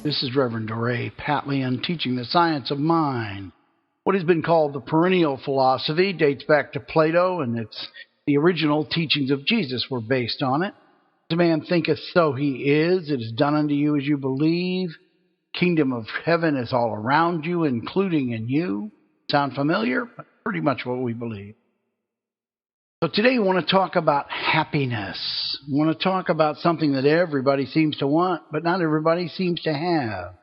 This is Rev Dore, Patlian, teaching the science of mind. What has been called the perennial philosophy dates back to Plato, and the original teachings of Jesus were based on it. As a man thinketh, so he is. It is done unto you as you believe. Kingdom of heaven is all around you, including in you. Sound familiar? Pretty much what we believe. So today we want to talk about happiness. We want to talk about something that everybody seems to want, but not everybody seems to have.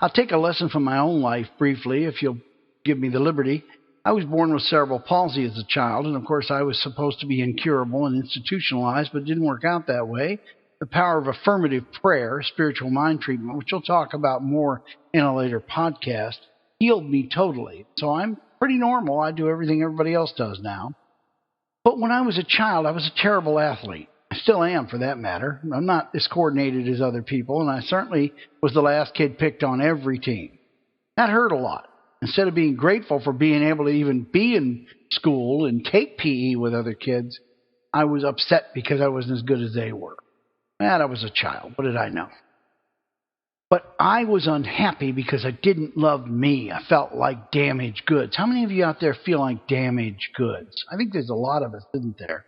I'll take a lesson from my own life briefly, if you'll give me the liberty. I was born with cerebral palsy as a child, and of course I was supposed to be incurable and institutionalized, but it didn't work out that way. The power of affirmative prayer, spiritual mind treatment, which we'll talk about more in a later podcast, healed me totally. So I'm pretty normal. I do everything everybody else does now. But when I was a child, I was a terrible athlete. I still am, for that matter. I'm not as coordinated as other people, and I certainly was the last kid picked on every team. That hurt a lot. Instead of being grateful for being able to even be in school and take PE with other kids, I was upset because I wasn't as good as they were. And I was a child. What did I know? But I was unhappy because I didn't love me. I felt like damaged goods. How many of you out there feel like damaged goods? I think there's a lot of us, isn't there?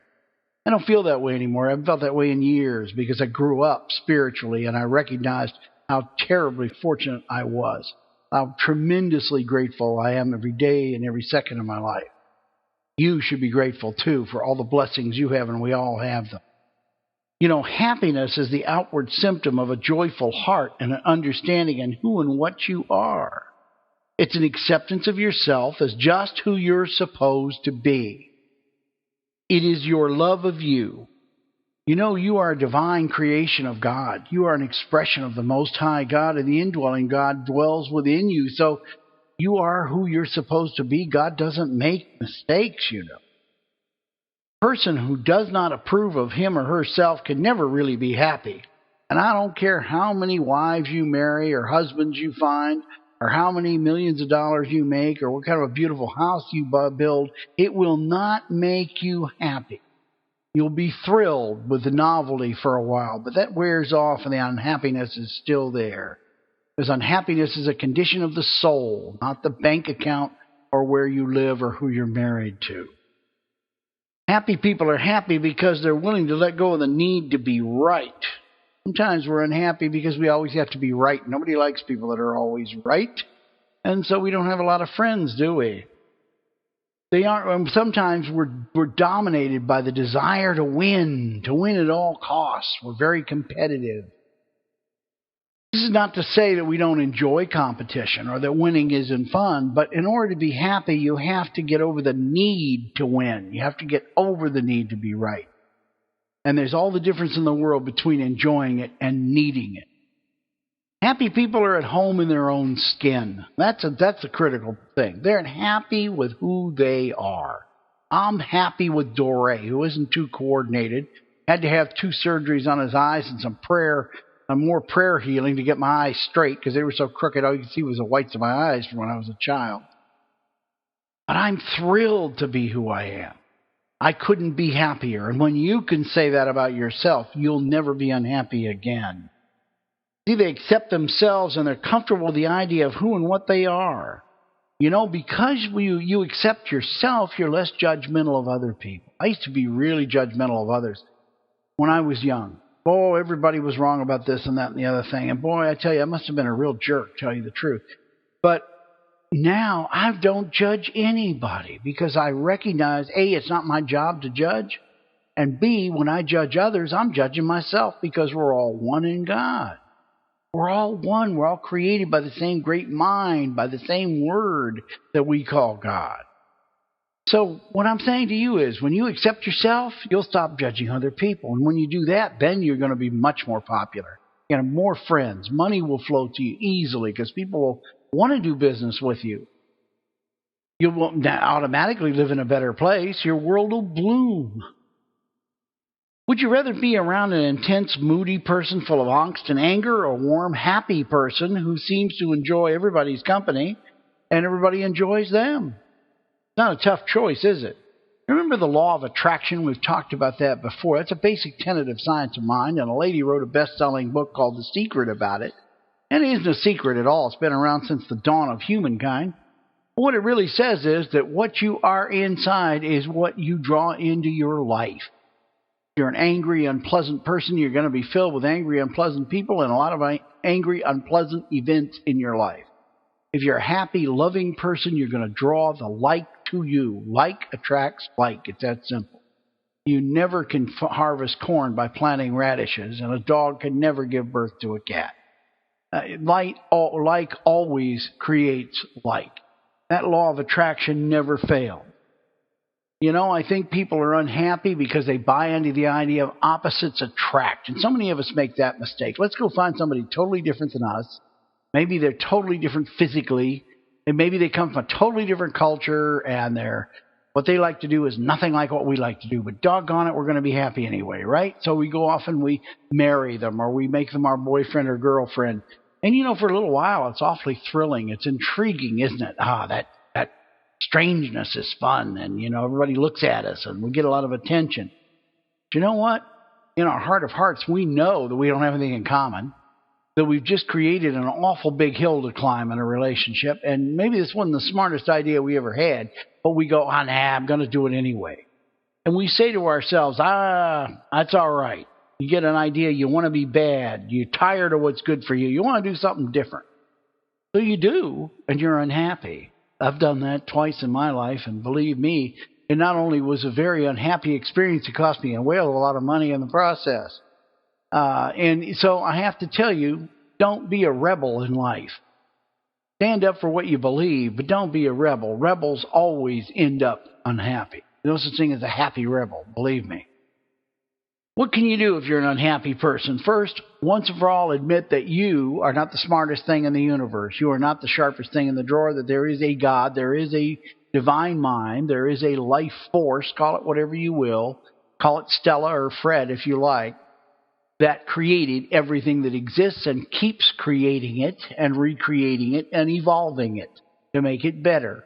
I don't feel that way anymore. I haven't felt that way in years because I grew up spiritually and I recognized how terribly fortunate I was. How tremendously grateful I am every day and every second of my life. You should be grateful, too, for all the blessings you have, and we all have them. You know, happiness is the outward symptom of a joyful heart and an understanding in who and what you are. It's an acceptance of yourself as just who you're supposed to be. It is your love of you. You know, you are a divine creation of God. You are an expression of the Most High God, and the indwelling God dwells within you. So you are who you're supposed to be. God doesn't make mistakes, you know. A person who does not approve of him or herself can never really be happy. And I don't care how many wives you marry or husbands you find or how many millions of dollars you make or what kind of a beautiful house you build, it will not make you happy. You'll be thrilled with the novelty for a while, but that wears off and the unhappiness is still there. Because unhappiness is a condition of the soul, not the bank account or where you live or who you're married to. Happy people are happy because they're willing to let go of the need to be right. Sometimes we're unhappy because we always have to be right. Nobody likes people that are always right. And so we don't have a lot of friends, do we? Sometimes we're dominated by the desire to win at all costs. We're very competitive. This is not to say that we don't enjoy competition or that winning isn't fun, but in order to be happy, you have to get over the need to win. You have to get over the need to be right. And there's all the difference in the world between enjoying it and needing it. Happy people are at home in their own skin. That's a critical thing. They're happy with who they are. I'm happy with Dore, who isn't too coordinated. Had to have 2 surgeries on his eyes and some more prayer healing to get my eyes straight because they were so crooked. All you could see was the whites of my eyes from when I was a child. But I'm thrilled to be who I am. I couldn't be happier. And when you can say that about yourself, you'll never be unhappy again. See, they accept themselves and they're comfortable with the idea of who and what they are. You know, because you accept yourself, you're less judgmental of other people. I used to be really judgmental of others when I was young. Oh, everybody was wrong about this and that and the other thing. And boy, I tell you, I must have been a real jerk, tell you the truth. But now I don't judge anybody because I recognize, A, it's not my job to judge. And B, when I judge others, I'm judging myself because we're all one in God. We're all one. We're all created by the same great mind, by the same word that we call God. So what I'm saying to you is when you accept yourself, you'll stop judging other people. And when you do that, then you're going to be much more popular. You have more friends. Money will flow to you easily because people will want to do business with you. You won't automatically live in a better place. Your world will bloom. Would you rather be around an intense, moody person full of angst and anger or a warm, happy person who seems to enjoy everybody's company and everybody enjoys them? Not a tough choice, is it? Remember the law of attraction? We've talked about that before. That's a basic tenet of science of mind, and a lady wrote a best-selling book called The Secret about it. And it isn't a secret at all. It's been around since the dawn of humankind. What it really says is that what you are inside is what you draw into your life. If you're an angry, unpleasant person, you're going to be filled with angry, unpleasant people and a lot of angry, unpleasant events in your life. If you're a happy, loving person, you're going to draw the like to you. Like attracts like. It's that simple. You never can harvest corn by planting radishes, and a dog can never give birth to a cat. Like always creates like. That law of attraction never failed. You know, I think people are unhappy because they buy into the idea of opposites attract. And so many of us make that mistake. Let's go find somebody totally different than us. Maybe they're totally different physically. And maybe they come from a totally different culture and what they like to do is nothing like what we like to do. But doggone it, we're going to be happy anyway, right? So we go off and we marry them or we make them our boyfriend or girlfriend. And, you know, for a little while, it's awfully thrilling. It's intriguing, isn't it? That strangeness is fun. And, you know, everybody looks at us and we get a lot of attention. But you know what? In our heart of hearts, we know that we don't have anything in common, that we've just created an awful big hill to climb in a relationship. And maybe this wasn't the smartest idea we ever had, but we go, I'm going to do it anyway. And we say to ourselves, that's all right. You get an idea, you want to be bad, you're tired of what's good for you, you want to do something different. So you do, and you're unhappy. I've done that twice in my life, and believe me, it not only was a very unhappy experience, it cost me a whale of a lot of money in the process. And so I have to tell you, don't be a rebel in life. Stand up for what you believe, but don't be a rebel. Rebels always end up unhappy. There's no such thing as a happy rebel, believe me. What can you do if you're an unhappy person? First, once and for all, admit that you are not the smartest thing in the universe. You are not the sharpest thing in the drawer, that there is a God, there is a divine mind, there is a life force, call it whatever you will, call it Stella or Fred if you like, that created everything that exists and keeps creating it and recreating it and evolving it to make it better.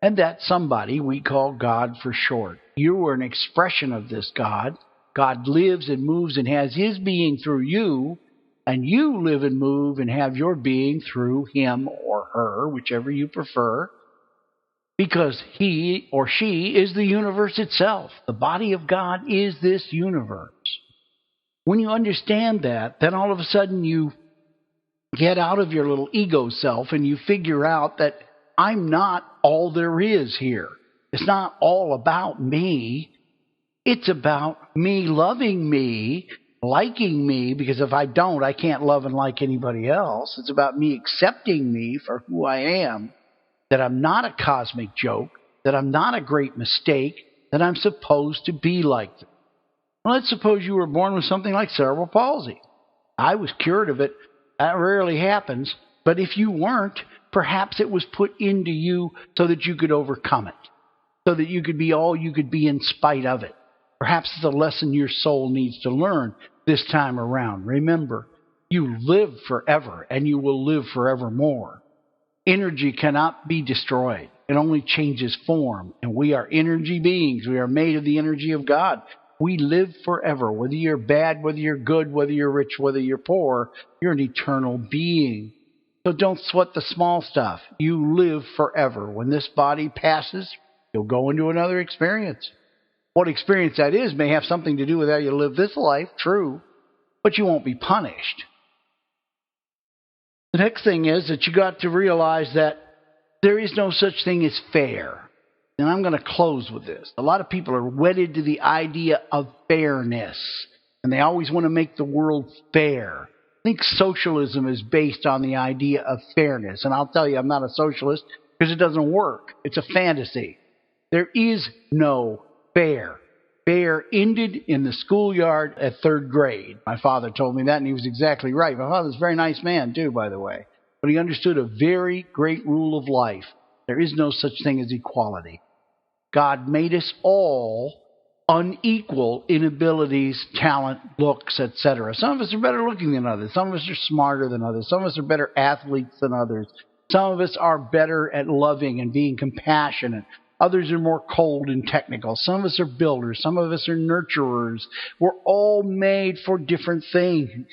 And that's somebody we call God for short. You are an expression of this God. God lives and moves and has his being through you, and you live and move and have your being through him or her, whichever you prefer, because he or she is the universe itself. The body of God is this universe. When you understand that, then all of a sudden you get out of your little ego self and you figure out that I'm not all there is here. It's not all about me. It's about me loving me, liking me, because if I don't, I can't love and like anybody else. It's about me accepting me for who I am, that I'm not a cosmic joke, that I'm not a great mistake, that I'm supposed to be like them. Well, let's suppose you were born with something like cerebral palsy. I was cured of it. That rarely happens. But if you weren't, perhaps it was put into you so that you could overcome it, so that you could be all you could be in spite of it. Perhaps it's a lesson your soul needs to learn this time around. Remember, you live forever, and you will live forevermore. Energy cannot be destroyed. It only changes form. And we are energy beings. We are made of the energy of God. We live forever. Whether you're bad, whether you're good, whether you're rich, whether you're poor, you're an eternal being. So don't sweat the small stuff. You live forever. When this body passes, you'll go into another experience. What experience that is may have something to do with how you live this life, true, but you won't be punished. The next thing is that you got to realize that there is no such thing as fair. And I'm going to close with this. A lot of people are wedded to the idea of fairness, and they always want to make the world fair. I think socialism is based on the idea of fairness, and I'll tell you, I'm not a socialist because it doesn't work. It's a fantasy. There is no fair. Fair ended in the schoolyard at 3rd grade. My father told me that, and he was exactly right. My father's a very nice man, too, by the way. But he understood a very great rule of life. There is no such thing as equality. God made us all unequal in abilities, talent, looks, etc. Some of us are better looking than others. Some of us are smarter than others. Some of us are better athletes than others. Some of us are better at loving and being compassionate. Others are more cold and technical. Some of us are builders. Some of us are nurturers. We're all made for different things.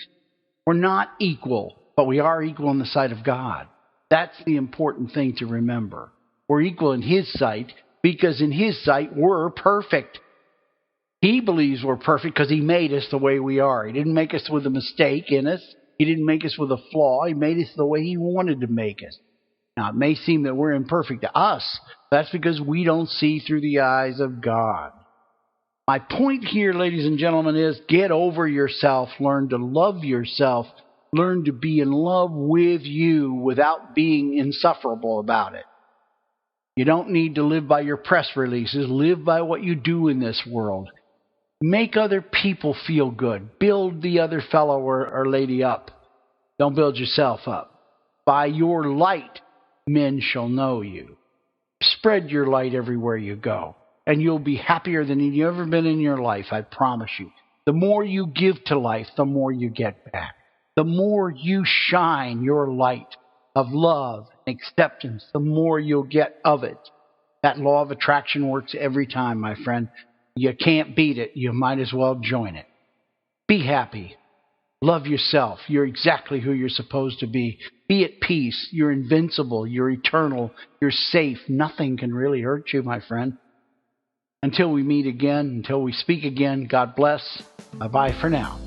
We're not equal, but we are equal in the sight of God. That's the important thing to remember. We're equal in His sight because in His sight we're perfect. He believes we're perfect because He made us the way we are. He didn't make us with a mistake in us. He didn't make us with a flaw. He made us the way He wanted to make us. Now, it may seem that we're imperfect to us. That's because we don't see through the eyes of God. My point here, ladies and gentlemen, is get over yourself. Learn to love yourself. Learn to be in love with you without being insufferable about it. You don't need to live by your press releases. Live by what you do in this world. Make other people feel good. Build the other fellow or lady up. Don't build yourself up. By your light, men shall know you. Spread your light everywhere you go, and you'll be happier than you've ever been in your life, I promise you. The more you give to life, the more you get back. The more you shine your light of love and acceptance, the more you'll get of it. That law of attraction works every time, my friend. You can't beat it. You might as well join it. Be happy. Love yourself. You're exactly who you're supposed to be. Be at peace. You're invincible. You're eternal. You're safe. Nothing can really hurt you, my friend. Until we meet again, until we speak again, God bless. Bye-bye for now.